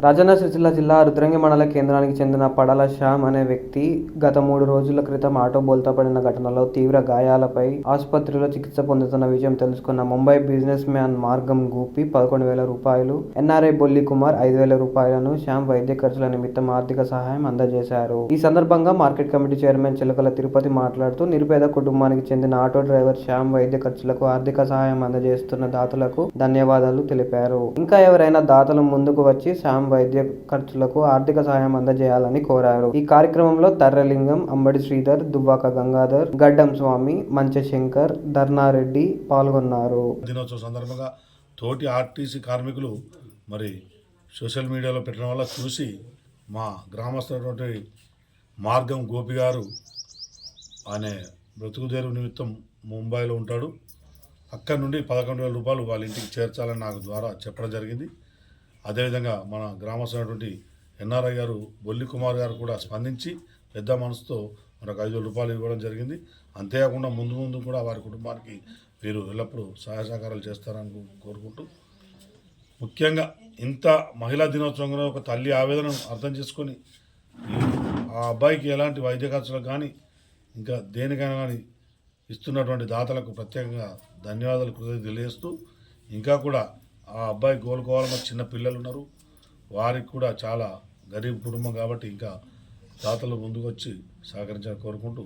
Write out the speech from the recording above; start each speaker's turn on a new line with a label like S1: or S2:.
S1: రాజన్న సిరిసిల్ల జిల్లా రుద్రంగి మండల కేంద్రానికి చెందిన పడాల శ్యామ్ అనే వ్యక్తి గత 3 రోజుల క్రితం ఆటో బోల్తా పడిన ఘటనలో తీవ్ర గాయాలపై ఆసుపత్రిలో చికిత్స పొందుతున్న విషయం తెలుసుకున్న ముంబై బిజినెస్ మ్యాన్ మార్గం గూపి 11,000 రూపాయలు, ఎన్ఆర్ఐ బొల్లి కుమార్ 5,000 రూపాయలను శ్యామ్ వైద్య ఖర్చుల నిమిత్తం ఆర్థిక సహాయం అందజేశారు. ఈ సందర్భంగా మార్కెట్ కమిటీ చైర్మన్ చిలకల తిరుపతి మాట్లాడుతూ నిరుపేద కుటుంబానికి చెందిన ఆటో డ్రైవర్ శ్యామ్ వైద్య ఖర్చులకు ఆర్థిక సహాయం అందజేస్తున్న దాతలకు ధన్యవాదాలు తెలిపారు. ఇంకా ఎవరైనా దాతలు ముందుకు వచ్చి శ్యామ్ వైద్య ఖర్చులకు ఆర్థిక సహాయం అందజేయాలని కోరారు. ఈ కార్యక్రమంలో తర్రలింగం, అంబడి శ్రీధర్, దువ్వాక గంగాధర్, గడ్డం స్వామి, మంచశంకర్, ధర్నారెడ్డి పాల్గొన్నారు.
S2: దినోత్సవ సందర్భంగా తోటి ఆర్టీసీ కార్మికులు మరి సోషల్ మీడియాలో పెట్టడం వల్ల చూసి మా గ్రామస్తున్నటువంటి మార్గం గోపి గారు అనే బ్రతుకుదేరు నిమిత్తం ముంబైలో ఉంటాడు. అక్కడి నుండి 11,000 రూపాయలు వాళ్ళ ఇంటికి చేర్చాలని నాకు ద్వారా చెప్పడం జరిగింది. అదేవిధంగా మన గ్రామస్తున్నటువంటి ఎన్ఆర్ఐ గారు బొల్లి కుమార్ గారు కూడా స్పందించి పెద్ద మనసుతో మనకు 5,000 రూపాయలు ఇవ్వడం జరిగింది. అంతేకాకుండా ముందు కూడా వారి కుటుంబానికి వీరు ఎల్లప్పుడూ సహాయ సహకారాలు చేస్తారని కోరుకుంటూ, ముఖ్యంగా ఇంత మహిళా దినోత్సవంలో ఒక తల్లి ఆవేదనను అర్థం చేసుకొని ఆ అబ్బాయికి ఎలాంటి వైద్య ఖర్చులకు కానీ ఇంకా దేనికైనా కానీ ఇస్తున్నటువంటి దాతలకు ప్రత్యేకంగా ధన్యవాదాలు కృతజ్ఞతలు తెలియజేస్తూ, ఇంకా కూడా ఆ అబ్బాయి కోలుకోవాలన్న చిన్న పిల్లలు ఉన్నారు, వారికి కూడా చాలా గరీబ్ కుటుంబం కాబట్టి ఇంకా దాతలు ముందుకు వచ్చి సహకరించాలని కోరుకుంటూ